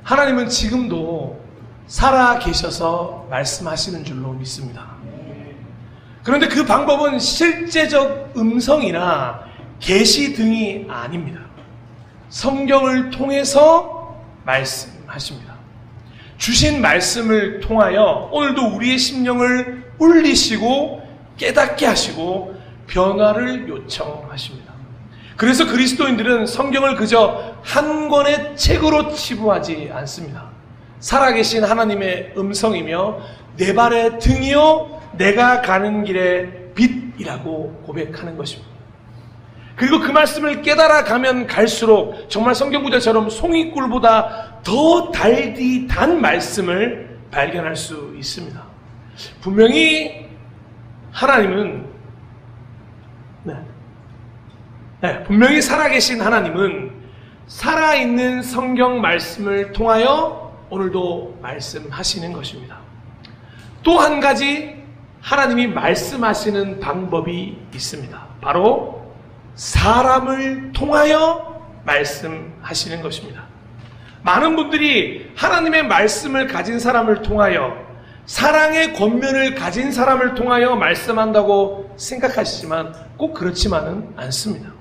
하나님은 지금도 살아 계셔서 말씀하시는 줄로 믿습니다. 그런데 그 방법은 실제적 음성이나 계시 등이 아닙니다. 성경을 통해서 말씀하십니다. 주신 말씀을 통하여 오늘도 우리의 심령을 울리시고 깨닫게 하시고 변화를 요청하십니다. 그래서 그리스도인들은 성경을 그저 한 권의 책으로 치부하지 않습니다. 살아계신 하나님의 음성이며 내 발의 등이요 내가 가는 길의 빛이라고 고백하는 것입니다. 그리고 그 말씀을 깨달아 가면 갈수록 정말 성경 구절처럼 송이꿀보다 더 달디 단 말씀을 발견할 수 있습니다. 분명히 하나님은 분명히 살아계신 하나님은 살아있는 성경 말씀을 통하여 오늘도 말씀하시는 것입니다. 또 한 가지 하나님이 말씀하시는 방법이 있습니다. 바로 사람을 통하여 말씀하시는 것입니다. 많은 분들이 하나님의 말씀을 가진 사람을 통하여 사랑의 권면을 가진 사람을 통하여 말씀한다고 생각하시지만 꼭 그렇지만은 않습니다.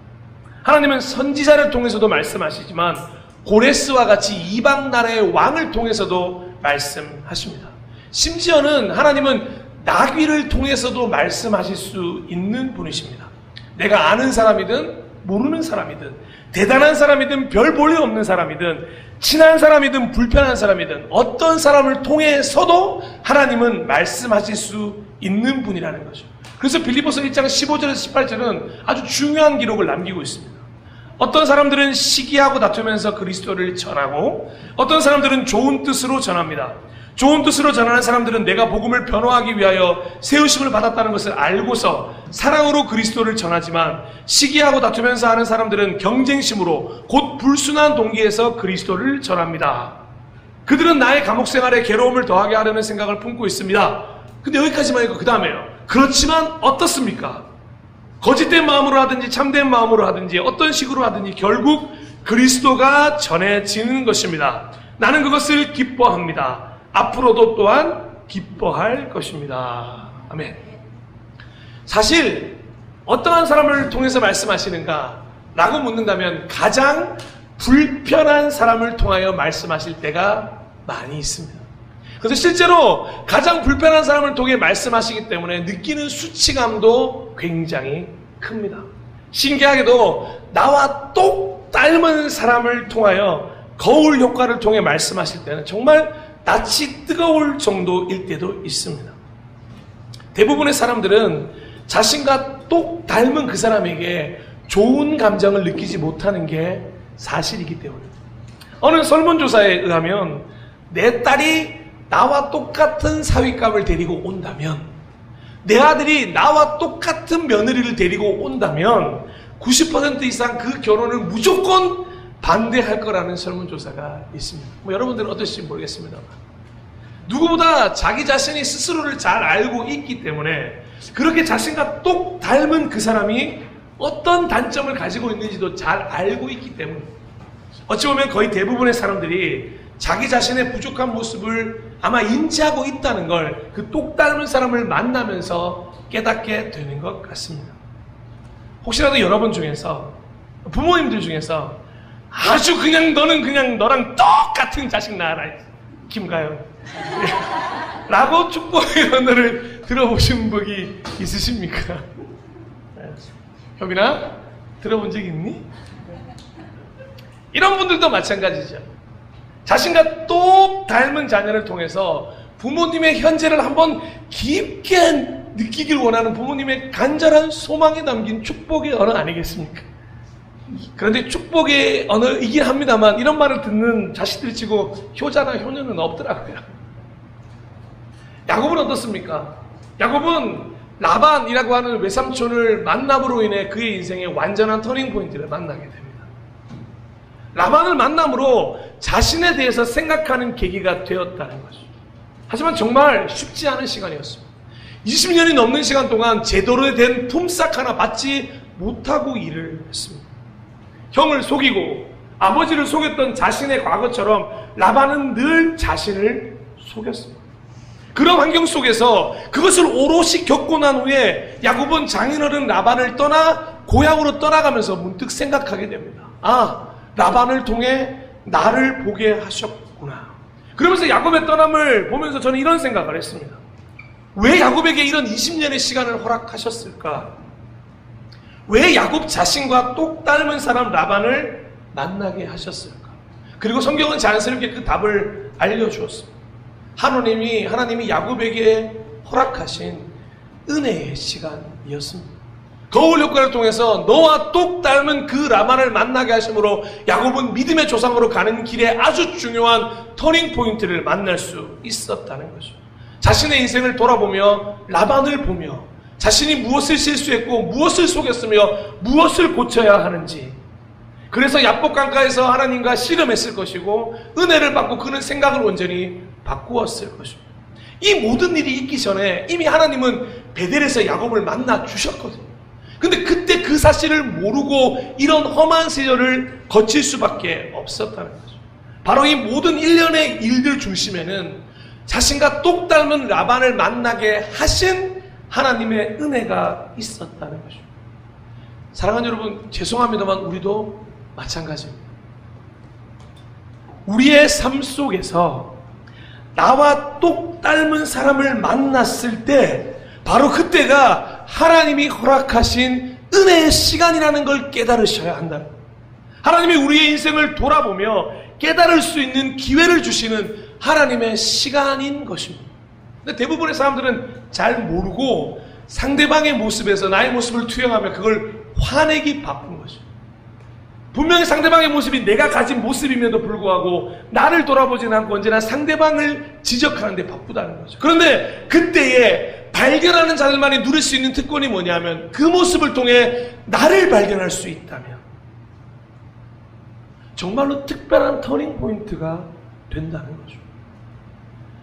하나님은 선지자를 통해서도 말씀하시지만 고레스와 같이 이방 나라의 왕을 통해서도 말씀하십니다. 심지어는 하나님은 나귀를 통해서도 말씀하실 수 있는 분이십니다. 내가 아는 사람이든 모르는 사람이든 대단한 사람이든 별 볼일 없는 사람이든 친한 사람이든 불편한 사람이든 어떤 사람을 통해서도 하나님은 말씀하실 수 있는 분이라는 거죠. 그래서 빌립보서 1장 15절에서 18절은 아주 중요한 기록을 남기고 있습니다. 어떤 사람들은 시기하고 다투면서 그리스도를 전하고 어떤 사람들은 좋은 뜻으로 전합니다. 좋은 뜻으로 전하는 사람들은 내가 복음을 변호하기 위하여 세우심을 받았다는 것을 알고서 사랑으로 그리스도를 전하지만 시기하고 다투면서 하는 사람들은 경쟁심으로 곧 불순한 동기에서 그리스도를 전합니다. 그들은 나의 감옥 생활에 괴로움을 더하게 하려는 생각을 품고 있습니다. 근데 여기까지만 읽고 그 다음에요. 그렇지만 어떻습니까? 거짓된 마음으로 하든지 참된 마음으로 하든지 어떤 식으로 하든지 결국 그리스도가 전해지는 것입니다. 나는 그것을 기뻐합니다. 앞으로도 또한 기뻐할 것입니다. 아멘. 사실 어떠한 사람을 통해서 말씀하시는가 라고 묻는다면 가장 불편한 사람을 통하여 말씀하실 때가 많이 있습니다. 그래서 실제로 가장 불편한 사람을 통해 말씀하시기 때문에 느끼는 수치감도 굉장히 큽니다. 신기하게도 나와 똑 닮은 사람을 통하여 거울 효과를 통해 말씀하실 때는 정말 낯이 뜨거울 정도일 때도 있습니다. 대부분의 사람들은 자신과 똑 닮은 그 사람에게 좋은 감정을 느끼지 못하는 게 사실이기 때문입니다. 어느 설문조사에 의하면 내 딸이 나와 똑같은 사위감을 데리고 온다면, 내 아들이 나와 똑같은 며느리를 데리고 온다면 90% 이상 그 결혼을 무조건 반대할 거라는 설문조사가 있습니다. 여러분들은 어떠실지 모르겠습니다만 누구보다 자기 자신이 스스로를 잘 알고 있기 때문에 그렇게 자신과 똑 닮은 그 사람이 어떤 단점을 가지고 있는지도 잘 알고 있기 때문에 어찌 보면 거의 대부분의 사람들이 자기 자신의 부족한 모습을 아마 인지하고 있다는 걸 그 똑 닮은 사람을 만나면서 깨닫게 되는 것 같습니다. 혹시라도 여러분 중에서 부모님들 중에서 아주 그냥 너는 그냥 너랑 똑같은 자식 낳아라 김가연 라고 축복의 언어를 들어보신 분이 있으십니까? 효빈아 들어본 적 있니? 이런 분들도 마찬가지죠. 자신과 똑 닮은 자녀를 통해서 부모님의 현재를 한번 깊게 느끼길 원하는 부모님의 간절한 소망에 담긴 축복의 언어 아니겠습니까? 그런데 축복의 언어이긴 합니다만 이런 말을 듣는 자식들 치고 효자나 효녀는 없더라고요. 야곱은 어떻습니까? 야곱은 라반이라고 하는 외삼촌을 만남으로 인해 그의 인생의 완전한 터닝포인트를 만나게 됩니다. 라반을 만남으로 자신에 대해서 생각하는 계기가 되었다는 거죠. 하지만 정말 쉽지 않은 시간이었습니다. 20년이 넘는 시간 동안 제대로 된 품삯 하나 받지 못하고 일을 했습니다. 형을 속이고 아버지를 속였던 자신의 과거처럼 라반은 늘 자신을 속였습니다. 그런 환경 속에서 그것을 오롯이 겪고 난 후에 야곱은 장인어른 라반을 떠나 고향으로 떠나가면서 문득 생각하게 됩니다. 아, 라반을 통해 나를 보게 하셨구나. 그러면서 야곱의 떠남을 보면서 저는 이런 생각을 했습니다. 왜 야곱에게 이런 20년의 시간을 허락하셨을까? 왜 야곱 자신과 똑 닮은 사람 라반을 만나게 하셨을까? 그리고 성경은 자연스럽게 그 답을 알려주었습니다. 하나님이 야곱에게 허락하신 은혜의 시간이었습니다. 거울 효과를 통해서 너와 똑 닮은 그 라반을 만나게 하심으로 야곱은 믿음의 조상으로 가는 길에 아주 중요한 터닝 포인트를 만날 수 있었다는 거죠. 자신의 인생을 돌아보며 라반을 보며 자신이 무엇을 실수했고 무엇을 속였으며 무엇을 고쳐야 하는지, 그래서 야복강가에서 하나님과 씨름했을 것이고 은혜를 받고 그는 생각을 온전히 바꾸었을 것입니다. 이 모든 일이 있기 전에 이미 하나님은 베델에서 야곱을 만나 주셨거든요. 근데 그때 그 사실을 모르고 이런 험한 시절을 거칠 수밖에 없었다는 거죠. 바로 이 모든 일련의 일들 중심에는 자신과 똑 닮은 라반을 만나게 하신 하나님의 은혜가 있었다는 거죠. 사랑하는 여러분, 죄송합니다만 우리도 마찬가지입니다. 우리의 삶 속에서 나와 똑 닮은 사람을 만났을 때 바로 그때가 하나님이 허락하신 은혜의 시간이라는 걸 깨달으셔야 한다는 거예요. 하나님이 우리의 인생을 돌아보며 깨달을 수 있는 기회를 주시는 하나님의 시간인 것입니다. 근데 대부분의 사람들은 잘 모르고 상대방의 모습에서 나의 모습을 투영하며 그걸 화내기 바쁜 거죠. 분명히 상대방의 모습이 내가 가진 모습임에도 불구하고 나를 돌아보진 않고 언제나 상대방을 지적하는 데 바쁘다는 거죠. 그런데 그때에 발견하는 자들만이 누릴 수 있는 특권이 뭐냐면 그 모습을 통해 나를 발견할 수 있다면 정말로 특별한 터닝 포인트가 된다는 거죠.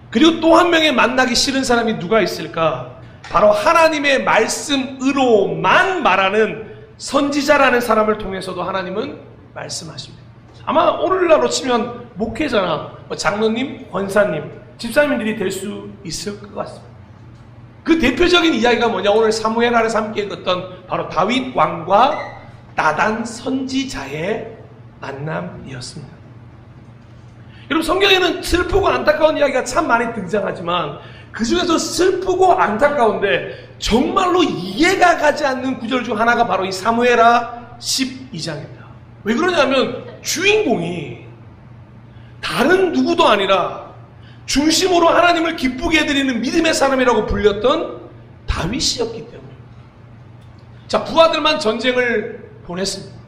그리고 또 한 명의 만나기 싫은 사람이 누가 있을까? 바로 하나님의 말씀으로만 말하는 선지자라는 사람을 통해서도 하나님은 말씀하십니다. 아마 오늘날로 치면 목회자나 장로님, 권사님, 집사님들이 될 수 있을 것 같습니다. 그 대표적인 이야기가 뭐냐? 오늘 사무엘 아래서 함께 읽었던 바로 다윗 왕과 나단 선지자의 만남이었습니다. 여러분, 성경에는 슬프고 안타까운 이야기가 참 많이 등장하지만 그 중에서 슬프고 안타까운데 정말로 이해가 가지 않는 구절 중 하나가 바로 이 사무엘하 12장입니다. 왜 그러냐면 주인공이 다른 누구도 아니라 중심으로 하나님을 기쁘게 해드리는 믿음의 사람이라고 불렸던 다윗이었기 때문입니다. 자, 부하들만 전쟁을 보냈습니다.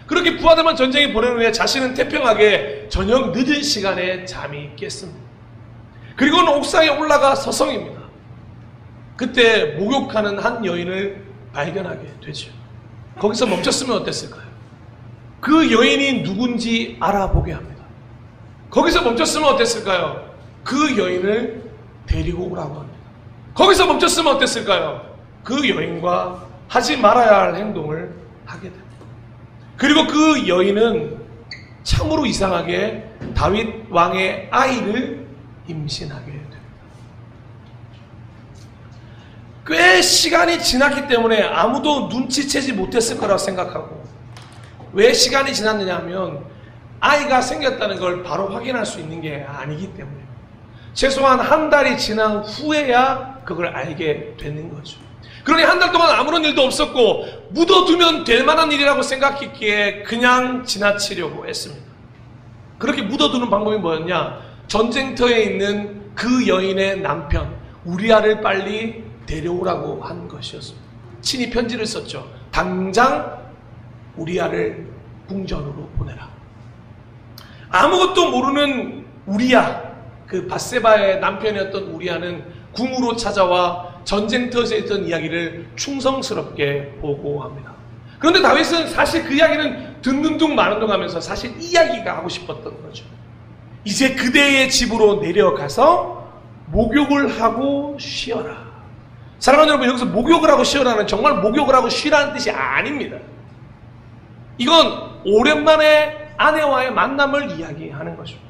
그렇게 부하들만 전쟁에 보낸 후에 자신은 태평하게 저녁 늦은 시간에 잠이 깼습니다. 그리고는 옥상에 올라가 서성입니다. 그때 목욕하는 한 여인을 발견하게 되죠. 거기서 멈췄으면 어땠을까요? 그 여인이 누군지 알아보게 합니다. 거기서 멈췄으면 어땠을까요? 그 여인을 데리고 오라고 합니다. 거기서 멈췄으면 어땠을까요? 그 여인과 하지 말아야 할 행동을 하게 됩니다. 그리고 그 여인은 참으로 이상하게 다윗 왕의 아이를 임신하게 됩니다. 꽤 시간이 지났기 때문에 아무도 눈치채지 못했을 거라고 생각하고, 왜 시간이 지났느냐 하면 아이가 생겼다는 걸 바로 확인할 수 있는 게 아니기 때문에 최소한 한 달이 지난 후에야 그걸 알게 되는 거죠. 그러니 한 달 동안 아무런 일도 없었고 묻어두면 될 만한 일이라고 생각했기에 그냥 지나치려고 했습니다. 그렇게 묻어두는 방법이 뭐였냐? 전쟁터에 있는 그 여인의 남편 우리아를 빨리 데려오라고 한 것이었습니다. 친히 편지를 썼죠. 당장 우리아를 궁전으로 보내라. 아무것도 모르는 우리아, 그 밧세바의 남편이었던 우리아는 궁으로 찾아와 전쟁터에서 있던 이야기를 충성스럽게 보고합니다. 그런데 다윗은 사실 그 이야기는 듣는 둥 마는 둥 하면서 사실 이야기가 하고 싶었던 거죠. 이제 그대의 집으로 내려가서 목욕을 하고 쉬어라. 사랑하는 여러분, 여기서 목욕을 하고 쉬어라는 정말 목욕을 하고 쉬라는 뜻이 아닙니다. 이건 오랜만에 아내와의 만남을 이야기하는 것입니다.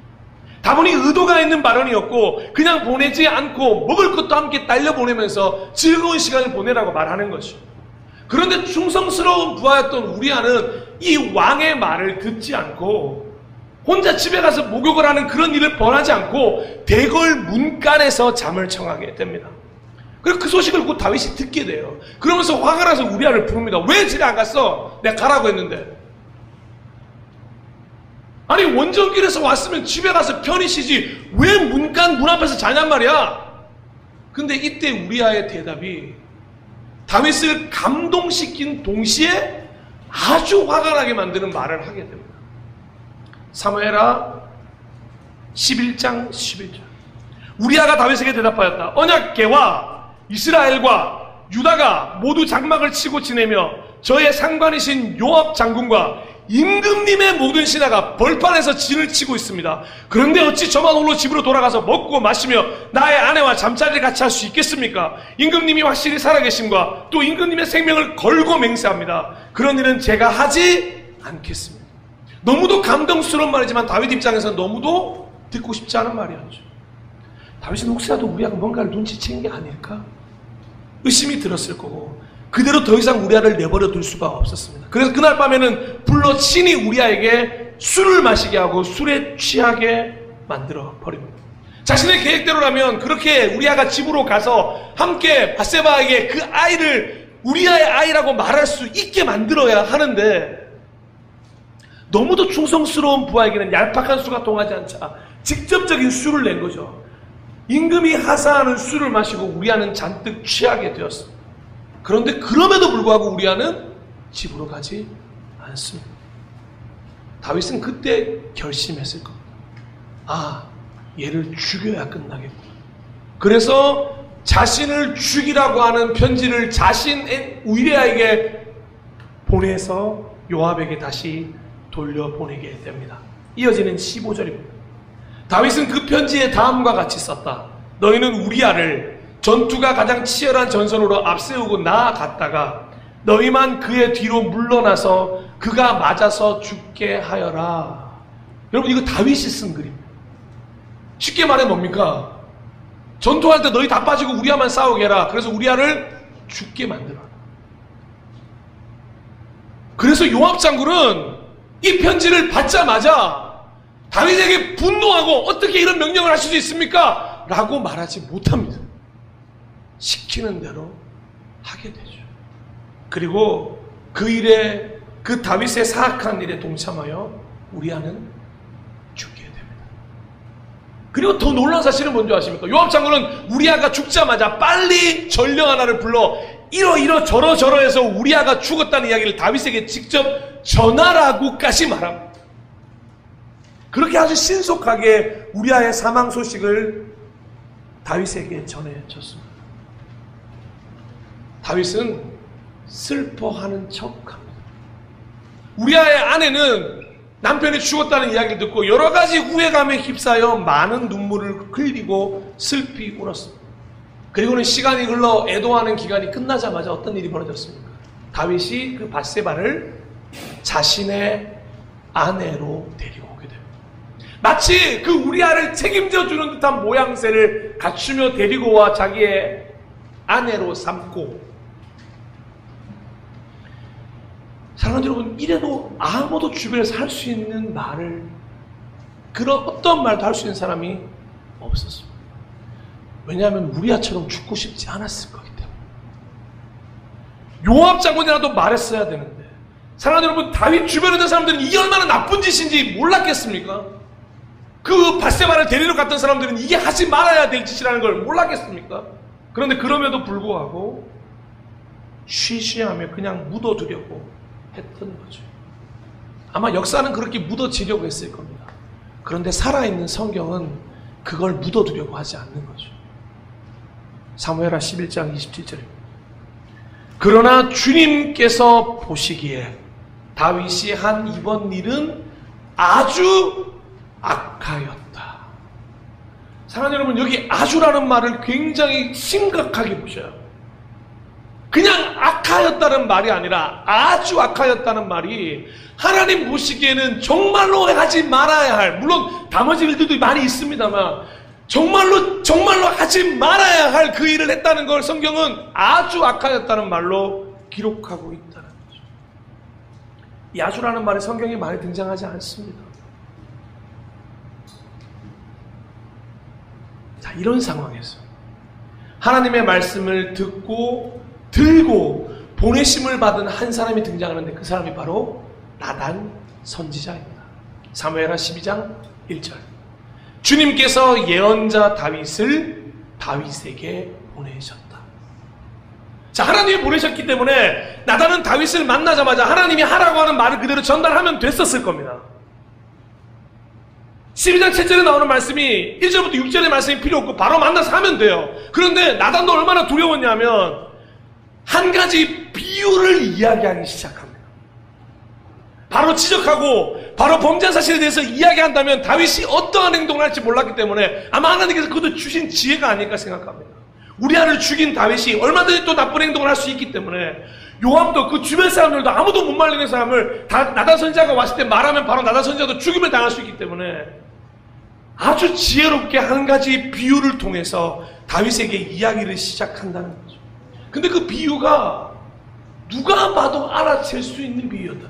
다분히 의도가 있는 발언이었고 그냥 보내지 않고 먹을 것도 함께 딸려 보내면서 즐거운 시간을 보내라고 말하는 것이죠. 그런데 충성스러운 부하였던 우리아는 이 왕의 말을 듣지 않고 혼자 집에 가서 목욕을 하는 그런 일을 벌하지 않고 대궐 문간에서 잠을 청하게 됩니다. 그리고 그 소식을 곧 다윗이 듣게 돼요. 그러면서 화가 나서 우리아를 부릅니다. 왜 집에 안 갔어? 내가 가라고 했는데. 아니 원정길에서 왔으면 집에 가서 편히 쉬지 왜 문간 문 앞에서 자냔 말이야. 근데 이때 우리아의 대답이 다윗을 감동시킨 동시에 아주 화가 나게 만드는 말을 하게 됩니다. 사무엘하 11장 11절. 우리아가 다윗에게 대답하였다. 언약궤와 이스라엘과 유다가 모두 장막을 치고 지내며 저의 상관이신 요압 장군과 임금님의 모든 신하가 벌판에서 진을 치고 있습니다. 그런데 어찌 저만 홀로 집으로 돌아가서 먹고 마시며 나의 아내와 잠자리를 같이 할 수 있겠습니까? 임금님이 확실히 살아계심과 또 임금님의 생명을 걸고 맹세합니다. 그런 일은 제가 하지 않겠습니다. 너무도 감동스러운 말이지만 다윗 입장에서는 너무도 듣고 싶지 않은 말이었죠. 다윗은 혹시라도 우리아가 뭔가를 눈치챈 게 아닐까? 의심이 들었을 거고 그대로 더 이상 우리아를 내버려 둘 수가 없었습니다. 그래서 그날 밤에는 불러 친히 우리아에게 술을 마시게 하고 술에 취하게 만들어 버립니다. 자신의 계획대로라면 그렇게 우리아가 집으로 가서 함께 밧세바에게 그 아이를 우리아의 아이라고 말할 수 있게 만들어야 하는데 너무도 충성스러운 부하에게는 얄팍한 수가 통하지 않자 직접적인 술을 낸 거죠. 임금이 하사하는 술을 마시고 우리아는 잔뜩 취하게 되었습니다. 그런데 그럼에도 불구하고 우리아는 집으로 가지 않습니다. 다윗은 그때 결심했을 겁니다. 아, 얘를 죽여야 끝나겠구나. 그래서 자신을 죽이라고 하는 편지를 자신의 우리아에게 보내서 요압에게 다시 돌려보내게 됩니다. 이어지는 15절입니다. 다윗은 그 편지에 다음과 같이 썼다. 너희는 우리아를 전투가 가장 치열한 전선으로 앞세우고 나아갔다가 너희만 그의 뒤로 물러나서 그가 맞아서 죽게 하여라. 여러분 이거 다윗이 쓴 글입니다. 쉽게 말해 뭡니까? 전투할 때 너희 다 빠지고 우리아만 싸우게 해라. 그래서 우리아를 죽게 만들어라. 그래서 요압 장군은 이 편지를 받자마자 다윗에게 분노하고 어떻게 이런 명령을 하실 수 있습니까? 라고 말하지 못합니다. 시키는 대로 하게 되죠. 그리고 그 일에 그 다윗의 사악한 일에 동참하여 우리아는 죽게 됩니다. 그리고 더 놀라운 사실은 뭔지 아십니까? 요압 장군은 우리아가 죽자마자 빨리 전령 하나를 불러 이러 저러 해서 우리아가 죽었다는 이야기를 다윗에게 직접 전하라고까지 말합니다. 그렇게 아주 신속하게 우리아의 사망 소식을 다윗에게 전해줬습니다. 다윗은 슬퍼하는 척합니다. 우리아의 아내는 남편이 죽었다는 이야기를 듣고 여러 가지 후회감에 휩싸여 많은 눈물을 흘리고 슬피 울었습니다. 그리고는 시간이 흘러 애도하는 기간이 끝나자마자 어떤 일이 벌어졌습니까? 다윗이 그 밧세바를 자신의 아내로 데리고 오게 됩니다. 마치 그 우리아를 책임져 주는 듯한 모양새를 갖추며 데리고 와 자기의 아내로 삼고, 사랑하는 여러분, 이래도 아무도 주변에서 할 수 있는 말을, 그런 어떤 말도 할 수 있는 사람이 없었습니다. 왜냐하면 우리아처럼 죽고 싶지 않았을 거기 때문에. 요압 장군이라도 말했어야 되는데, 사랑하는 여러분, 다윗 주변에 있는 사람들은 이게 얼마나 나쁜 짓인지 몰랐겠습니까? 그 밧세바를 데리러 갔던 사람들은 이게 하지 말아야 될 짓이라는 걸 몰랐겠습니까? 그런데 그럼에도 불구하고 쉬쉬하며 그냥 묻어두려고 했던 거죠. 아마 역사는 그렇게 묻어지려고 했을 겁니다. 그런데 살아있는 성경은 그걸 묻어두려고 하지 않는 거죠. 사무엘하 11장 27절입니다. 그러나 주님께서 보시기에 다윗이 한 이번 일은 아주 악하였다. 사랑하는 여러분, 여기 아주라는 말을 굉장히 심각하게 보셔요. 그냥 악하였다는 말이 아니라 아주 악하였다는 말이 하나님 보시기에는 정말로 하지 말아야 할, 물론 나머지 일들도 많이 있습니다만 정말로 하지 말아야 할 그 일을 했다는 걸 성경은 아주 악하였다는 말로 기록하고 있다는 거죠. 이 아주라는 말이 성경에 많이 등장하지 않습니다. 자, 이런 상황에서 하나님의 말씀을 듣고 들고 보내심을 받은 한 사람이 등장하는데 그 사람이 바로 나단 선지자입니다. 사무엘하 12장 1절. 주님께서 예언자 다윗을 다윗에게 보내셨다. 자, 하나님이 보내셨기 때문에 나단은 다윗을 만나자마자 하나님이 하라고 하는 말을 그대로 전달하면 됐었을 겁니다. 12장 7절에 나오는 말씀이 1절부터 6절의 말씀이 필요 없고 바로 만나서 하면 돼요. 그런데 나단도 얼마나 두려웠냐면 한 가지 비유를 이야기하기 시작합니다. 바로 지적하고 바로 범죄한 사실에 대해서 이야기한다면 다윗이 어떠한 행동을 할지 몰랐기 때문에 아마 하나님께서 그것도 주신 지혜가 아닐까 생각합니다. 우리아를 죽인 다윗이 얼마든지 또 나쁜 행동을 할 수 있기 때문에 요압도 그 주변 사람들도 아무도 못 말리는 사람을 나단 선지자가 왔을 때 말하면 바로 나단 선지자도 죽임을 당할 수 있기 때문에 아주 지혜롭게 한 가지 비유를 통해서 다윗에게 이야기를 시작한다는 거죠. 근데 그 비유가 누가 봐도 알아챌 수 있는 비유였다.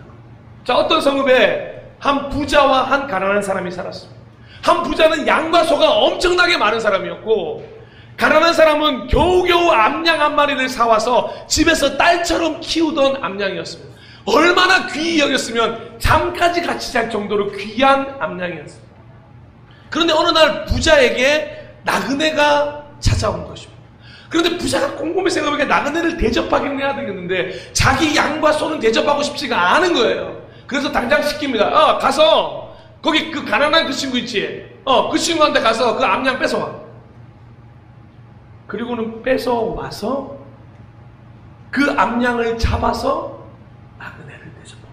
자, 어떤 성읍에 한 부자와 한 가난한 사람이 살았습니다. 한 부자는 양과 소가 엄청나게 많은 사람이었고 가난한 사람은 겨우겨우 암양 한 마리를 사와서 집에서 딸처럼 키우던 암양이었습니다. 얼마나 귀히 여겼으면 잠까지 같이 잘 정도로 귀한 암양이었습니다. 그런데 어느 날 부자에게 나그네가 찾아온 것입니다. 그런데 부자가 곰곰이 생각해보니까 나그네를 대접하기는 해야 되겠는데 자기 양과 소는 대접하고 싶지가 않은 거예요. 그래서 당장 시킵니다. 가서 거기 그 가난한 그 친구 있지? 그 친구한테 가서 그 암양 뺏어와. 그리고는 뺏어와서 그 암양을 잡아서 나그네를 대접합니다.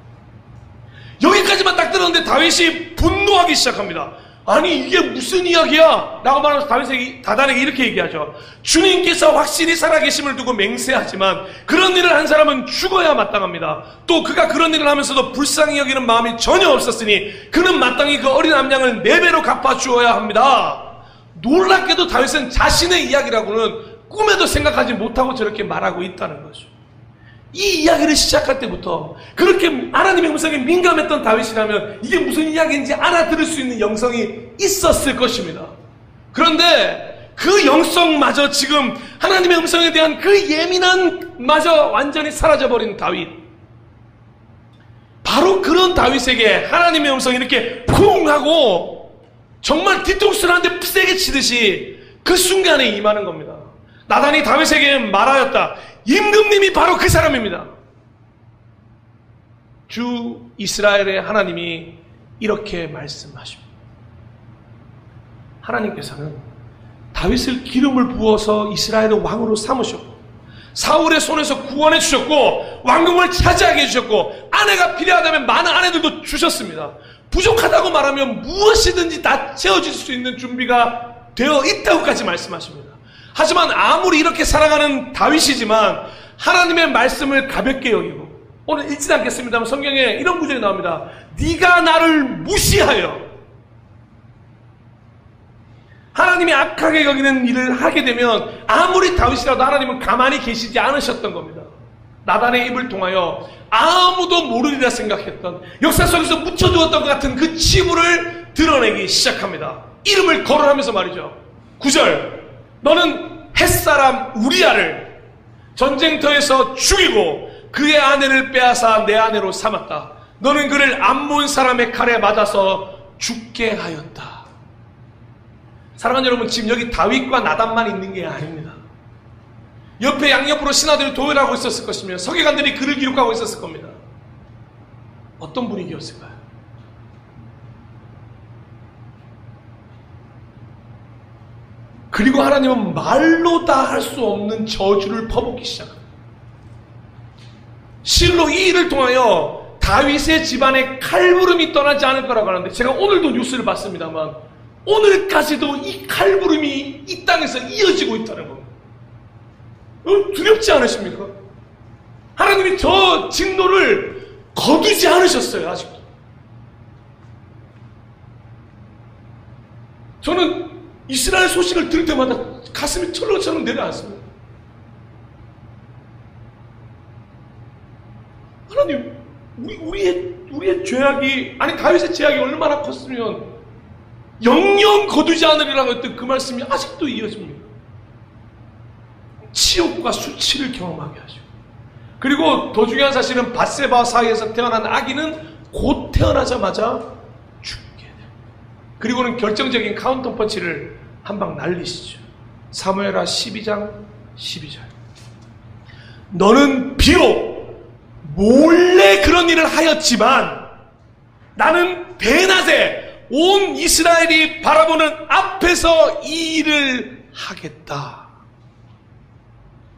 여기까지만 딱 들었는데 다윗이 분노하기 시작합니다. 아니 이게 무슨 이야기야? 라고 말하면서 다단에게 이렇게 얘기하죠. 주님께서 확실히 살아계심을 두고 맹세하지만 그런 일을 한 사람은 죽어야 마땅합니다. 또 그가 그런 일을 하면서도 불쌍히 여기는 마음이 전혀 없었으니 그는 마땅히 그 어린 암양을 4배로 갚아주어야 합니다. 놀랍게도 다윗은 자신의 이야기라고는 꿈에도 생각하지 못하고 저렇게 말하고 있다는 거죠. 이 이야기를 시작할 때부터 그렇게 하나님의 음성에 민감했던 다윗이라면 이게 무슨 이야기인지 알아들을 수 있는 영성이 있었을 것입니다. 그런데 그 영성마저 지금 하나님의 음성에 대한 그 예민함마저 완전히 사라져버린 다윗. 바로 그런 다윗에게 하나님의 음성이 이렇게 쿵 하고 정말 뒤통수를 한 대 세게 치듯이 그 순간에 임하는 겁니다. 나단이 다윗에게 말하였다. 임금님이 바로 그 사람입니다. 주 이스라엘의 하나님이 이렇게 말씀하십니다. 하나님께서는 다윗을 기름을 부어서 이스라엘의 왕으로 삼으셨고 사울의 손에서 구원해 주셨고 왕궁을 차지하게 해주셨고 아내가 필요하다면 많은 아내들도 주셨습니다. 부족하다고 말하면 무엇이든지 다 채워질 수 있는 준비가 되어 있다고까지 말씀하십니다. 하지만 아무리 이렇게 살아가는 다윗이지만 하나님의 말씀을 가볍게 여기고 오늘 읽지 않겠습니다만 성경에 이런 구절이 나옵니다. 네가 나를 무시하여 하나님이 악하게 여기는 일을 하게 되면 아무리 다윗이라도 하나님은 가만히 계시지 않으셨던 겁니다. 나단의 입을 통하여 아무도 모르리라 생각했던 역사 속에서 묻혀두었던 것 같은 그 치부를 드러내기 시작합니다. 이름을 거론하면서 말이죠. 9절 너는 햇사람 우리아를 전쟁터에서 죽이고 그의 아내를 빼앗아 내 아내로 삼았다. 너는 그를 암몬 사람의 칼에 맞아서 죽게 하였다. 사랑하는 여러분, 지금 여기 다윗과 나단만 있는 게 아닙니다. 옆에 양옆으로 신하들이 도열하고 있었을 것이며 서기관들이 글을 기록하고 있었을 겁니다. 어떤 분위기였을까요? 그리고 하나님은 말로 다 할 수 없는 저주를 퍼붓기 시작합니다. 실로 이 일을 통하여 다윗의 집안에 칼부름이 떠나지 않을 거라고 하는데 제가 오늘도 뉴스를 봤습니다만 오늘까지도 이 칼부름이 이 땅에서 이어지고 있다는 겁니다. 두렵지 않으십니까? 하나님이 저 진노를 거두지 않으셨어요. 아직도. 저는 이스라엘 소식을 들을 때마다 가슴이 철렁철렁 내려앉습니다. 하나님, 우리의 죄악이, 아니 다윗의 죄악이 얼마나 컸으면 영영 거두지 않으리라고 했던 그 말씀이 아직도 이어집니다. 치욕과 수치를 경험하게 하시고, 그리고 더 중요한 사실은 밧세바 사이에서 태어난 아기는 곧 태어나자마자 죽게 돼요. 그리고는 결정적인 카운터 펀치를 한 방 날리시죠. 사무엘하 12장 12절. 너는 비록 몰래 그런 일을 하였지만 나는 대낮에 온 이스라엘이 바라보는 앞에서 이 일을 하겠다.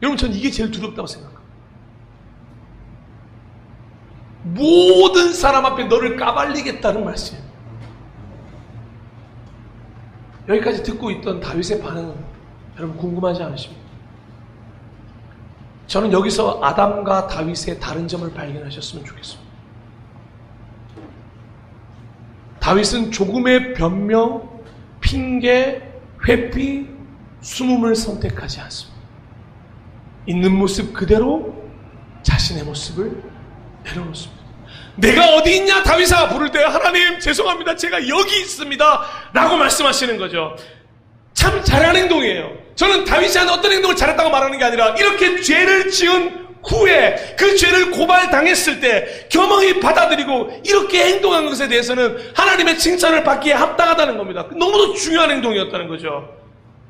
여러분, 전 이게 제일 두렵다고 생각합니다. 모든 사람 앞에 너를 까발리겠다는 말씀이에요. 여기까지 듣고 있던 다윗의 반응은 여러분 궁금하지 않으십니까? 저는 여기서 아담과 다윗의 다른 점을 발견하셨으면 좋겠습니다. 다윗은 조금의 변명, 핑계, 회피, 숨음을 선택하지 않습니다. 있는 모습 그대로 자신의 모습을 내려놓습니다. 내가 어디 있냐 다윗아 부를 때 하나님 죄송합니다, 제가 여기 있습니다 라고 말씀하시는 거죠. 참 잘한 행동이에요. 저는 다윗이 한 어떤 행동을 잘했다고 말하는 게 아니라 이렇게 죄를 지은 후에 그 죄를 고발당했을 때 겸허히 받아들이고 이렇게 행동한 것에 대해서는 하나님의 칭찬을 받기에 합당하다는 겁니다. 너무도 중요한 행동이었다는 거죠.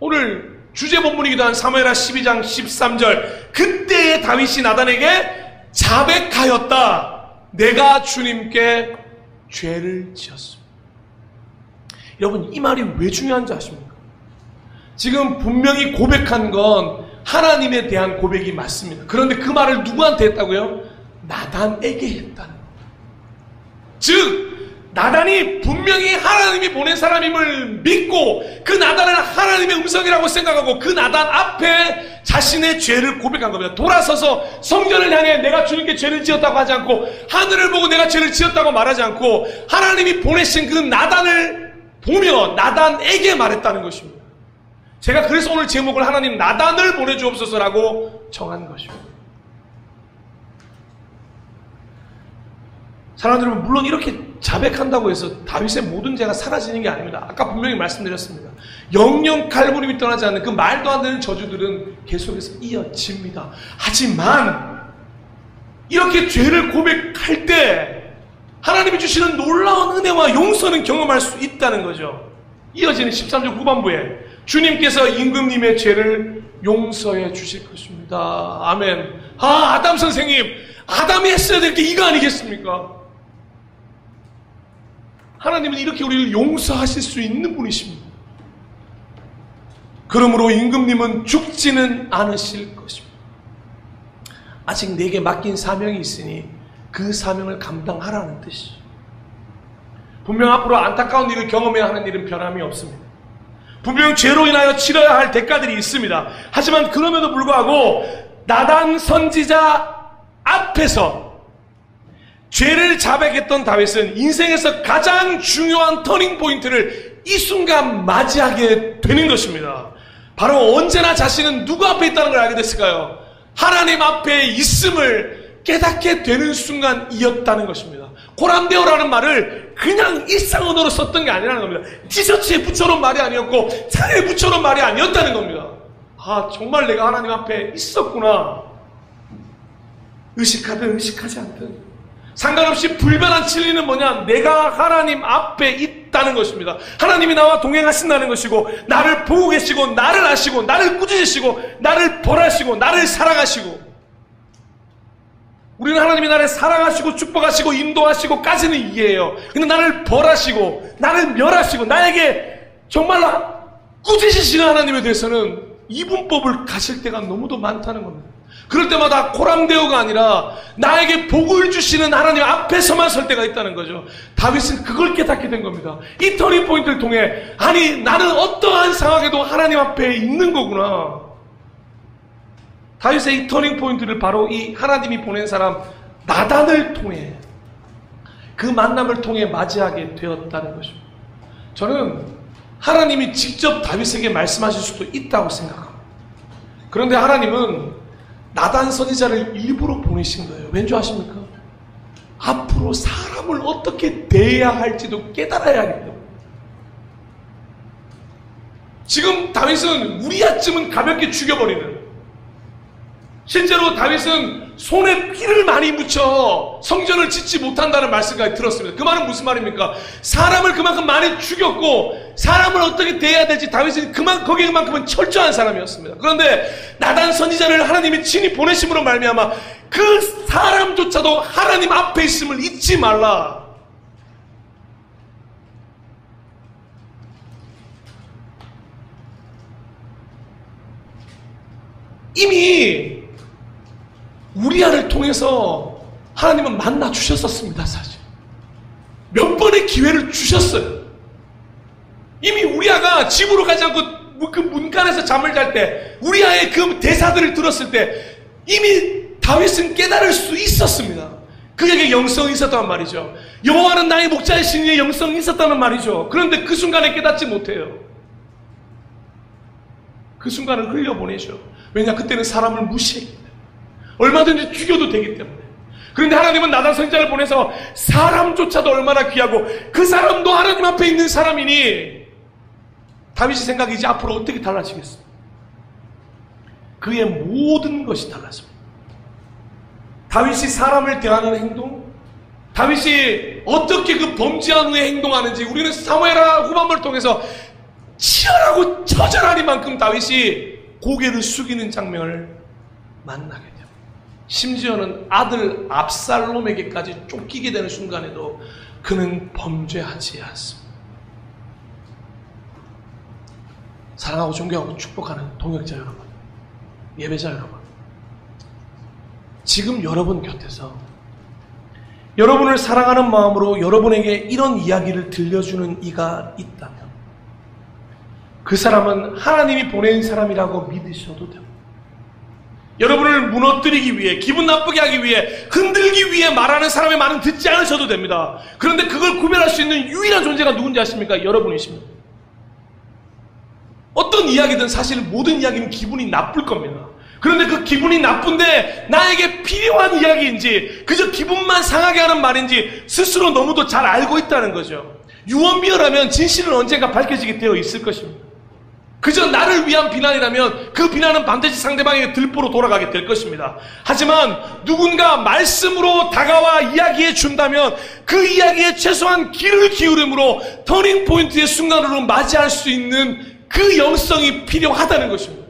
오늘 주제 본문이기도 한 사무엘하 12장 13절, 그때의 다윗이 나단에게 자백하였다. 내가 주님께 죄를 지었습니다. 여러분, 이 말이 왜 중요한지 아십니까? 지금 분명히 고백한 건 하나님에 대한 고백이 맞습니다. 그런데 그 말을 누구한테 했다고요? 나단에게 했다는 겁니다. 즉 나단이 분명히 하나님이 보낸 사람임을 믿고 그 나단을 하나님의 음성이라고 생각하고 그 나단 앞에 자신의 죄를 고백한 겁니다. 돌아서서 성전을 향해 내가 주님께 죄를 지었다고 하지 않고, 하늘을 보고 내가 죄를 지었다고 말하지 않고, 하나님이 보내신 그 나단을 보며 나단에게 말했다는 것입니다. 제가 그래서 오늘 제목을 하나님 나단을 보내주옵소서라고 정한 것입니다. 사람들 여러분, 물론 이렇게 자백한다고 해서 다윗의 모든 죄가 사라지는 게 아닙니다. 아까 분명히 말씀드렸습니다. 영영 칼부림이 떠나지 않는 그 말도 안 되는 저주들은 계속해서 이어집니다. 하지만 이렇게 죄를 고백할 때 하나님이 주시는 놀라운 은혜와 용서는 경험할 수 있다는 거죠. 이어지는 13절 후반부에 주님께서 임금님의 죄를 용서해 주실 것입니다. 아멘. 아담 선생님, 아담이 했어야 될 게 이거 아니겠습니까? 하나님은 이렇게 우리를 용서하실 수 있는 분이십니다. 그러므로 임금님은 죽지는 않으실 것입니다. 아직 내게 맡긴 사명이 있으니 그 사명을 감당하라는 뜻이죠. 분명 앞으로 안타까운 일을 경험해야 하는 일은 변함이 없습니다. 분명 죄로 인하여 치러야 할 대가들이 있습니다. 하지만 그럼에도 불구하고 나단 선지자 앞에서 죄를 자백했던 다윗은 인생에서 가장 중요한 터닝 포인트를 이 순간 맞이하게 되는 것입니다. 바로 언제나 자신은 누구 앞에 있다는 걸 알게 됐을까요? 하나님 앞에 있음을 깨닫게 되는 순간이었다는 것입니다. 고람되어라는 말을 그냥 일상 언어로 썼던 게 아니라는 겁니다. 티셔츠에 붙여놓은 말이 아니었고 차에 붙여놓은 말이 아니었다는 겁니다. 아, 정말 내가 하나님 앞에 있었구나. 의식하든 의식하지 않든 상관없이 불변한 진리는 뭐냐? 내가 하나님 앞에 있다는 것입니다. 하나님이 나와 동행하신다는 것이고, 나를 보고 계시고, 나를 아시고, 나를 꾸짖으시고, 나를 벌하시고, 나를 사랑하시고. 우리는 하나님이 나를 사랑하시고 축복하시고 인도하시고까지는 이해해요. 근데 나를 벌하시고 나를 멸하시고 나에게 정말로 꾸짖으시는 하나님에 대해서는 이분법을 가실 때가 너무도 많다는 겁니다. 그럴 때마다 코람데오가 아니라 나에게 복을 주시는 하나님 앞에서만 설 때가 있다는 거죠. 다윗은 그걸 깨닫게 된 겁니다. 이 터닝 포인트를 통해, 아니 나는 어떠한 상황에도 하나님 앞에 있는 거구나. 다윗의 이 터닝 포인트를 바로 이 하나님이 보낸 사람 나단을 통해, 그 만남을 통해 맞이하게 되었다는 것입니다. 저는 하나님이 직접 다윗에게 말씀하실 수도 있다고 생각합니다. 그런데 하나님은 나단 선지자를 일부러 보내신 거예요. 왠지 아십니까? 앞으로 사람을 어떻게 대해야 할지도 깨달아야 하기 때문에. 지금 다윗은 우리야쯤은 가볍게 죽여버리는, 실제로 다윗은 손에 피를 많이 묻혀 성전을 짓지 못한다는 말씀까지 들었습니다. 그 말은 무슨 말입니까? 사람을 그만큼 많이 죽였고 사람을 어떻게 대해야 될지 다윗은 거기에 그만큼은 철저한 사람이었습니다. 그런데 나단 선지자를 하나님이 친히 보내심으로 말미암아 그 사람조차도 하나님 앞에 있음을 잊지 말라. 이미 우리아를 통해서 하나님은 만나 주셨었습니다. 사실 몇 번의 기회를 주셨어요. 이미 우리아가 집으로 가지 않고 그 문간에서 잠을 잘 때 우리아의 그 대사들을 들었을 때 이미 다윗은 깨달을 수 있었습니다. 그에게 영성이 있었단 말이죠. 여호와는 나의 목자이시니 영성이 있었다는 말이죠. 그런데 그 순간에 깨닫지 못해요. 그 순간을 흘려보내죠. 왜냐, 그때는 사람을 무시했기 때문에. 얼마든지 죽여도 되기 때문에. 그런데 하나님은 나단 선지자를 보내서 사람조차도 얼마나 귀하고 그 사람도 하나님 앞에 있는 사람이니 다윗의 생각이 이제 앞으로 어떻게 달라지겠어요? 그의 모든 것이 달라집니다. 다윗이 사람을 대하는 행동, 다윗이 어떻게 그 범죄한 후에 행동하는지 우리는 사무엘하 후반부를 통해서 치열하고 처절하니만큼 다윗이 고개를 숙이는 장면을 만나게 됩니다. 심지어는 아들 압살롬에게까지 쫓기게 되는 순간에도 그는 범죄하지 않습니다. 사랑하고 존경하고 축복하는 동역자 여러분, 예배자 여러분, 지금 여러분 곁에서 여러분을 사랑하는 마음으로 여러분에게 이런 이야기를 들려주는 이가 있다면 그 사람은 하나님이 보낸 사람이라고 믿으셔도 됩니다. 여러분을 무너뜨리기 위해, 기분 나쁘게 하기 위해, 흔들기 위해 말하는 사람의 말은 듣지 않으셔도 됩니다. 그런데 그걸 구별할 수 있는 유일한 존재가 누군지 아십니까? 여러분이십니다. 어떤 이야기든 사실 모든 이야기는 기분이 나쁠 겁니다. 그런데 그 기분이 나쁜데 나에게 필요한 이야기인지 그저 기분만 상하게 하는 말인지 스스로 너무도 잘 알고 있다는 거죠. 유언비어라면 진실은 언젠가 밝혀지게 되어 있을 것입니다. 그저 나를 위한 비난이라면 그 비난은 반드시 상대방에게 들보로 돌아가게 될 것입니다. 하지만 누군가 말씀으로 다가와 이야기해 준다면 그 이야기에 최소한 귀를 기울임으로 터닝포인트의 순간으로 맞이할 수 있는 그 영성이 필요하다는 것입니다.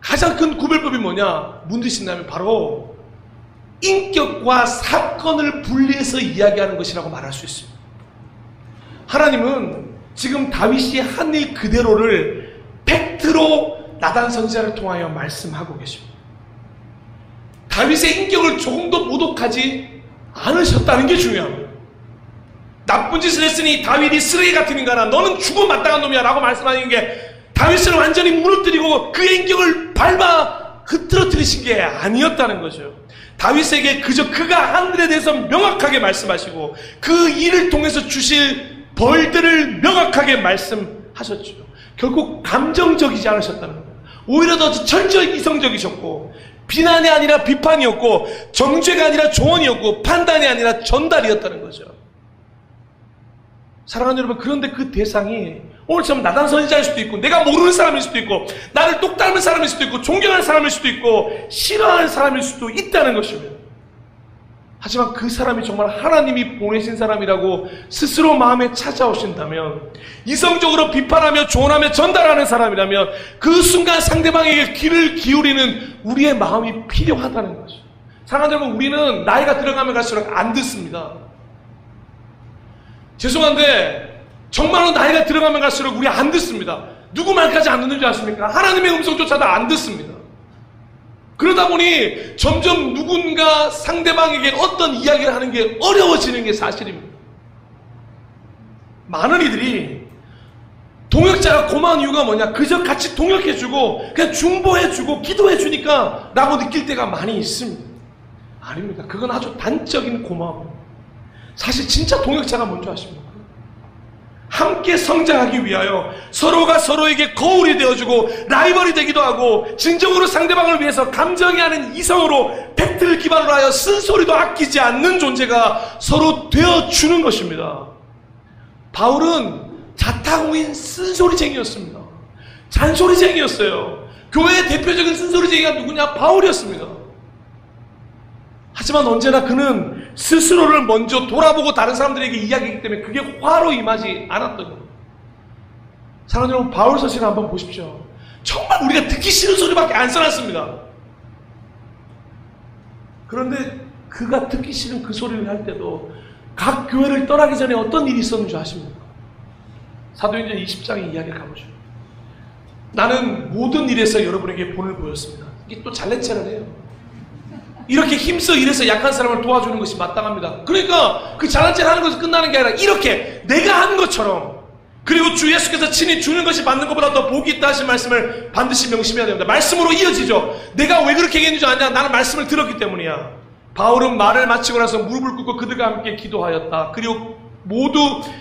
가장 큰 구별법이 뭐냐? 문드신다면 바로 인격과 사건을 분리해서 이야기하는 것이라고 말할 수 있습니다. 하나님은 지금 다윗이 한 일 그대로를 팩트로 나단 선지자를 통하여 말씀하고 계십니다. 다윗의 인격을 조금도 모독하지 않으셨다는 게 중요합니다. 나쁜 짓을 했으니 다윗이 쓰레기 같은 인간아, 너는 죽어 마땅한 놈이야 라고 말씀하는 게 다윗을 완전히 무너뜨리고 그의 인격을 밟아 흐트러뜨리신 게 아니었다는 거죠. 다윗에게 그저 그가 한 일에 대해서 명확하게 말씀하시고 그 일을 통해서 주실 벌들을 명확하게 말씀하셨죠. 결국 감정적이지 않으셨다는 거예요. 오히려 더 철저히 이성적이셨고 비난이 아니라 비판이었고 정죄가 아니라 조언이었고 판단이 아니라 전달이었다는 거죠. 사랑하는 여러분, 그런데 그 대상이 오늘처럼 나단 선지자일 수도 있고 내가 모르는 사람일 수도 있고 나를 똑 닮은 사람일 수도 있고 존경하는 사람일 수도 있고 싫어하는 사람일 수도 있다는 것입니다. 하지만 그 사람이 정말 하나님이 보내신 사람이라고 스스로 마음에 찾아오신다면, 이성적으로 비판하며 조언하며 전달하는 사람이라면 그 순간 상대방에게 귀를 기울이는 우리의 마음이 필요하다는 거죠. 사랑하는 여러분, 우리는 나이가 들어가면 갈수록 안 듣습니다. 죄송한데 정말로 나이가 들어가면 갈수록 우리 안 듣습니다. 누구 말까지 안 듣는 줄 아십니까? 하나님의 음성조차도 안 듣습니다. 그러다 보니 점점 누군가 상대방에게 어떤 이야기를 하는 게 어려워지는 게 사실입니다. 많은 이들이 동역자가 고마운 이유가 뭐냐? 그저 같이 동역해주고 그냥 중보해주고 기도해주니까 라고 느낄 때가 많이 있습니다. 아닙니다. 그건 아주 단적인 고마움. 사실 진짜 동역자가 뭔지 아십니까? 함께 성장하기 위하여 서로가 서로에게 거울이 되어주고 라이벌이 되기도 하고 진정으로 상대방을 위해서 감정이 하는 이성으로 팩트를 기반으로 하여 쓴소리도 아끼지 않는 존재가 서로 되어주는 것입니다. 바울은 자타공인 쓴소리쟁이였습니다. 잔소리쟁이였어요. 교회의 대표적인 쓴소리쟁이가 누구냐? 바울이었습니다. 하지만 언제나 그는 스스로를 먼저 돌아보고 다른 사람들에게 이야기하기 때문에 그게 화로 임하지 않았던 겁니다. 사랑하는 여러분, 바울 서신을 한번 보십시오. 정말 우리가 듣기 싫은 소리밖에 안 써놨습니다. 그런데 그가 듣기 싫은 그 소리를 할 때도 각 교회를 떠나기 전에 어떤 일이 있었는지 아십니까? 사도행전 20장의 이야기를 가보죠. 나는 모든 일에서 여러분에게 본을 보였습니다. 이게 또 잘난 체를 해요. 이렇게 힘써 일해서 약한 사람을 도와주는 것이 마땅합니다. 그러니까 그 잘난 체를 하는 것이 끝나는 게 아니라 이렇게 내가 한 것처럼, 그리고 주 예수께서 친히 주는 것이 받는 것보다 더 복이 있다 하신 말씀을 반드시 명심해야 됩니다. 말씀으로 이어지죠. 내가 왜 그렇게 얘기했는지 아냐? 나는 말씀을 들었기 때문이야. 바울은 말을 마치고 나서 무릎을 꿇고 그들과 함께 기도하였다. 그리고 모두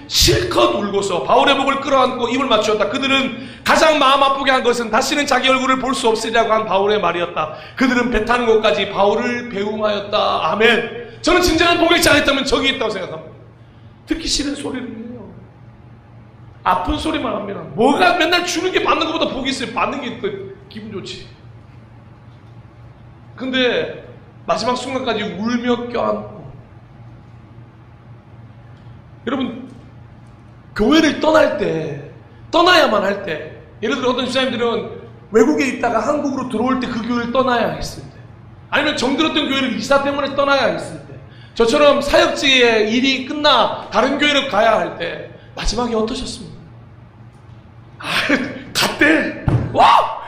실컷 울고서 바울의 목을 끌어안고 입을 맞추었다. 그들은 가장 마음 아프게 한 것은 다시는 자기 얼굴을 볼 수 없으리라고 한 바울의 말이었다. 그들은 배 타는 곳까지 바울을 배웅하였다. 아멘. 저는 진정한 동역자가 있다면 저기 있다고 생각합니다. 듣기 싫은 소리를 해요. 아픈 소리만 합니다. 뭐가 맨날 주는 게 받는 것보다 복이 있어요. 받는 게 더 기분 좋지. 근데 마지막 순간까지 울며 껴안고, 여러분, 교회를 떠날 때, 떠나야만 할 때, 예를 들어 어떤 집사님들은 외국에 있다가 한국으로 들어올 때 그 교회를 떠나야 했을 때, 아니면 정들었던 교회를 이사 때문에 떠나야 했을 때, 저처럼 사역지에 일이 끝나 다른 교회를 가야 할 때, 마지막에 어떠셨습니까? 아, 갔대! 와!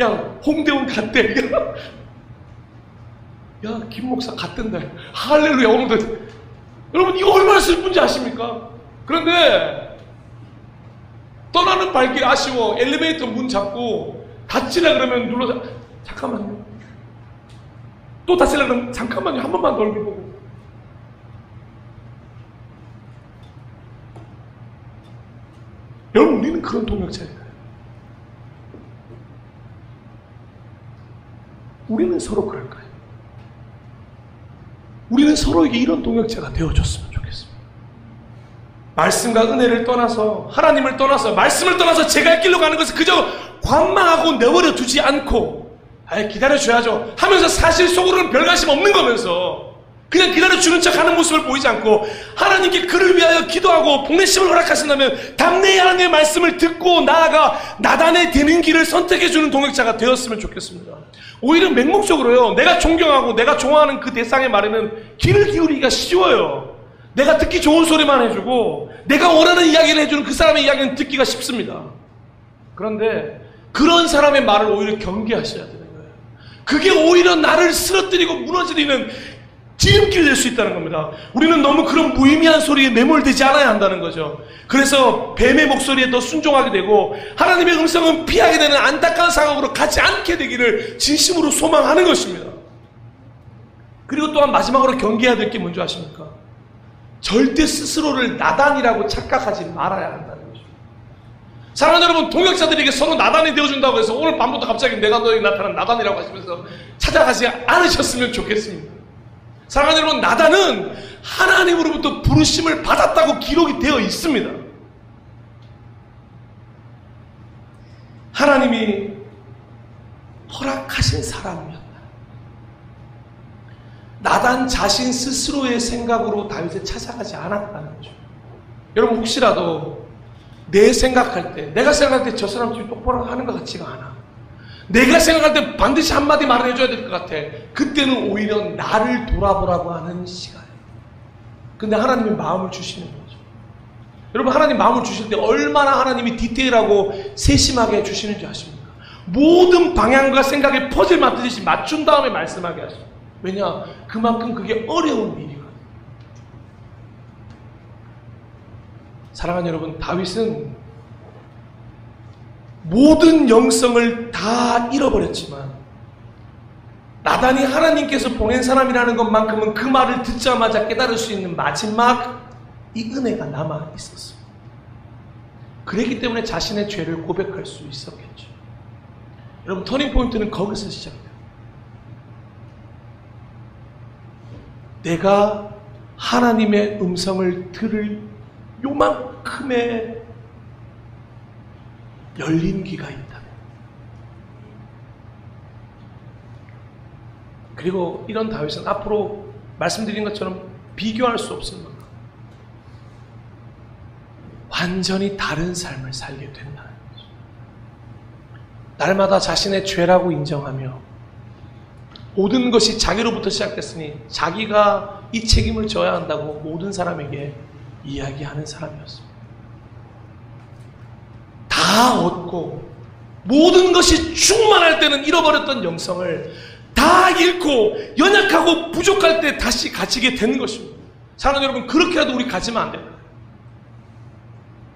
야, 홍대원 갔대! 야, 김 목사 갔댄다. 할렐루야, 오늘도. 여러분, 이거 얼마나 슬픈지 아십니까? 그런데 떠나는 발길 아쉬워. 엘리베이터 문 잡고 닫히려 그러면 눌러서 잠깐만요. 또 닫히려 그러면 잠깐만요. 한 번만 더 얼굴 보고. 여러분, 우리는 그런 동역자예요. 우리는 서로 그럴까요? 우리는 서로에게 이런 동역자가 되어줬으면 좋겠습니다. 말씀과 은혜를 떠나서, 하나님을 떠나서, 말씀을 떠나서 제가 할 길로 가는 것을 그저 관망하고 내버려 두지 않고, 아예 기다려줘야죠 하면서 사실 속으로는 별 관심 없는 거면서 그냥 기다려주는 척 하는 모습을 보이지 않고, 하나님께 그를 위하여 기도하고 복내심을 허락하신다면 담대히 하나님의 말씀을 듣고 나아가 나단에 되는 길을 선택해주는 동역자가 되었으면 좋겠습니다. 오히려 맹목적으로요, 내가 존경하고 내가 좋아하는 그 대상의 말에는 귀를 기울이기가 쉬워요. 내가 듣기 좋은 소리만 해주고 내가 원하는 이야기를 해주는 그 사람의 이야기는 듣기가 쉽습니다. 그런데 그런 사람의 말을 오히려 경계하셔야 되는 거예요. 그게 오히려 나를 쓰러뜨리고 무너뜨리는 지름길이 될 수 있다는 겁니다. 우리는 너무 그런 무의미한 소리에 매몰되지 않아야 한다는 거죠. 그래서 뱀의 목소리에 더 순종하게 되고 하나님의 음성은 피하게 되는 안타까운 상황으로 가지 않게 되기를 진심으로 소망하는 것입니다. 그리고 또한 마지막으로 경계해야 될 게 뭔지 아십니까? 절대 스스로를 나단이라고 착각하지 말아야 한다는 거죠. 사랑하는 여러분, 동역자들에게 서로 나단이 되어준다고 해서 오늘 밤부터 갑자기 내가 너에게 나타난 나단이라고 하시면서 찾아가지 않으셨으면 좋겠습니다. 사랑하는 여러분, 나단은 하나님으로부터 부르심을 받았다고 기록이 되어 있습니다. 하나님이 허락하신 사람이었다. 나단 자신 스스로의 생각으로 다윗을 찾아가지 않았다는 거죠. 여러분, 혹시라도 내 생각할 때, 내가 생각할 때 저 사람 지금 똑바로 하는 것 같지가 않아. 내가 생각할 때 반드시 한마디 말을 해줘야 될 것 같아. 그때는 오히려 나를 돌아보라고 하는 시간. 근데 하나님이 마음을 주시는 거죠. 여러분, 하나님 마음을 주실 때 얼마나 하나님이 디테일하고 세심하게 주시는지 아십니까? 모든 방향과 생각에 퍼즐 맞듯이 맞춘 다음에 말씀하게 하십니다. 왜냐? 그만큼 그게 어려운 일이거든요. 사랑하는 여러분, 다윗은 모든 영성을 다 잃어버렸지만 나단이 하나님께서 보낸 사람이라는 것만큼은 그 말을 듣자마자 깨달을 수 있는 마지막 이 은혜가 남아 있었어요. 그랬기 때문에 자신의 죄를 고백할 수 있었겠죠. 여러분, 터닝포인트는 거기서 시작돼요. 내가 하나님의 음성을 들을 요만큼의 열린 귀가 있다면, 그리고 이런 다윗은 앞으로 말씀드린 것처럼 비교할 수 없을 만큼 완전히 다른 삶을 살게 된다는 거죠. 날마다 자신의 죄라고 인정하며 모든 것이 자기로부터 시작됐으니 자기가 이 책임을 져야 한다고 모든 사람에게 이야기하는 사람이었습니다. 다 얻고 모든 것이 충만할 때는 잃어버렸던 영성을 다 잃고 연약하고 부족할 때 다시 가지게 되는 것입니다. 사랑하는 여러분, 그렇게라도 우리 가지면 안 됩니다.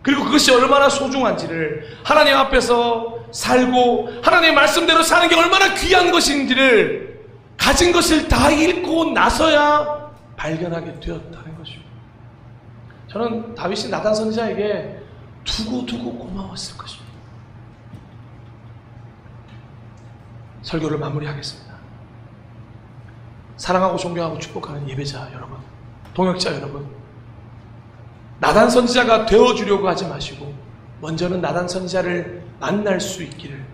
그리고 그것이 얼마나 소중한지를, 하나님 앞에서 살고 하나님의 말씀대로 사는 게 얼마나 귀한 것인지를 가진 것을 다 잃고 나서야 발견하게 되었다는 것입니다. 저는 다윗이 나단 선지자에게 두고두고 고마웠을 것입니다. 설교를 마무리하겠습니다. 사랑하고 존경하고 축복하는 예배자 여러분, 동역자 여러분, 나단 선지자가 되어주려고 하지 마시고 먼저는 나단 선지자를 만날 수 있기를,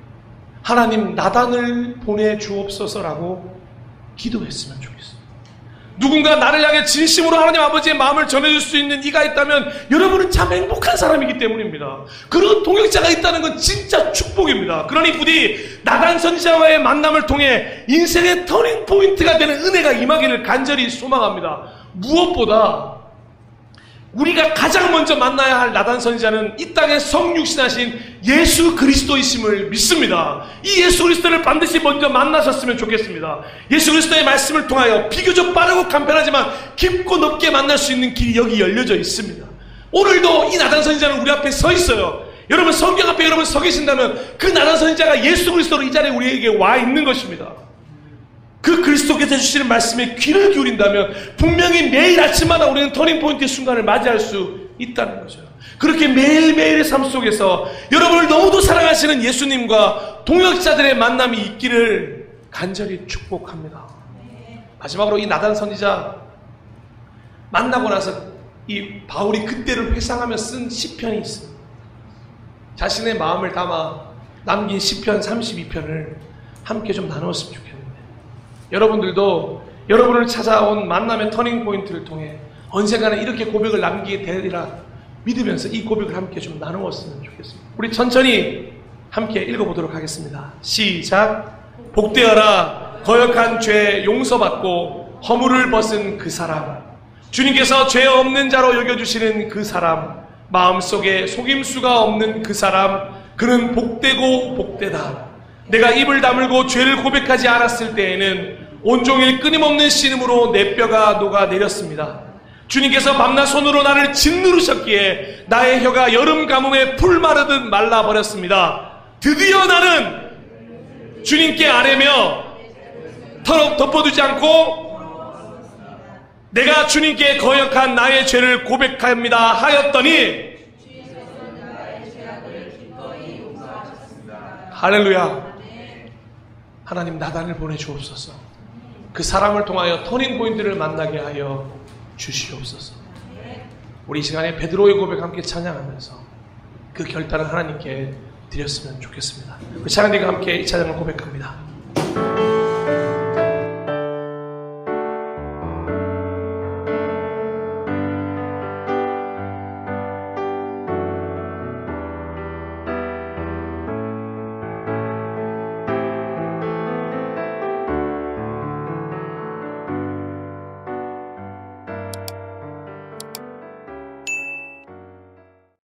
하나님 나단을 보내주옵소서라고 기도했으면 좋겠습니다. 누군가 나를 향해 진심으로 하나님 아버지의 마음을 전해줄 수 있는 이가 있다면 여러분은 참 행복한 사람이기 때문입니다. 그런 동역자가 있다는 건 진짜 축복입니다. 그러니 부디 나단 선지자와의 만남을 통해 인생의 터닝 포인트가 되는 은혜가 임하기를 간절히 소망합니다. 무엇보다 우리가 가장 먼저 만나야 할 나단 선지자는 이 땅에 성육신하신 예수 그리스도이심을 믿습니다. 이 예수 그리스도를 반드시 먼저 만나셨으면 좋겠습니다. 예수 그리스도의 말씀을 통하여 비교적 빠르고 간편하지만 깊고 넓게 만날 수 있는 길이 여기 열려져 있습니다. 오늘도 이 나단 선지자는 우리 앞에 서 있어요. 여러분, 성경 앞에 여러분 서 계신다면 그 나단 선지자가 예수 그리스도로 이 자리에 우리에게 와 있는 것입니다. 그 그리스도께서 주시는 말씀에 귀를 기울인다면 분명히 매일 아침마다 우리는 터닝포인트의 순간을 맞이할 수 있다는 거죠. 그렇게 매일매일의 삶 속에서 여러분을 너무도 사랑하시는 예수님과 동역자들의 만남이 있기를 간절히 축복합니다. 마지막으로 이 나단 선지자 만나고 나서 이 바울이 그때를 회상하며 쓴 시편이 있습니다. 자신의 마음을 담아 남긴 시편 32편을 함께 좀 나누었으면 좋겠습니다. 여러분들도 여러분을 찾아온 만남의 터닝 포인트를 통해 언젠가는 이렇게 고백을 남기게 되리라 믿으면서 이 고백을 함께 좀 나누었으면 좋겠습니다. 우리 천천히 함께 읽어보도록 하겠습니다. 시작. 복되어라 거역한 죄 용서받고 허물을 벗은 그 사람, 주님께서 죄 없는 자로 여겨주시는 그 사람, 마음속에 속임수가 없는 그 사람, 그는 복되고 복되다. 내가 입을 다물고 죄를 고백하지 않았을 때에는 온종일 끊임없는 신음으로 내 뼈가 녹아내렸습니다. 주님께서 밤낮 손으로 나를 짓누르셨기에 나의 혀가 여름 가뭄에 풀 마르듯 말라버렸습니다. 드디어 나는 주님께 아뢰며 덮어두지 않고 내가 주님께 거역한 나의 죄를 고백합니다 하였더니, 할렐루야. 하나님 나단을 보내주옵소서. 그 사람을 통하여 터닝 포인트를 만나게 하여 주시옵소서. 우리 이 시간에 베드로의 고백 함께 찬양하면서 그 결단을 하나님께 드렸으면 좋겠습니다. 그 찬양대가 함께 이 찬양을 고백합니다.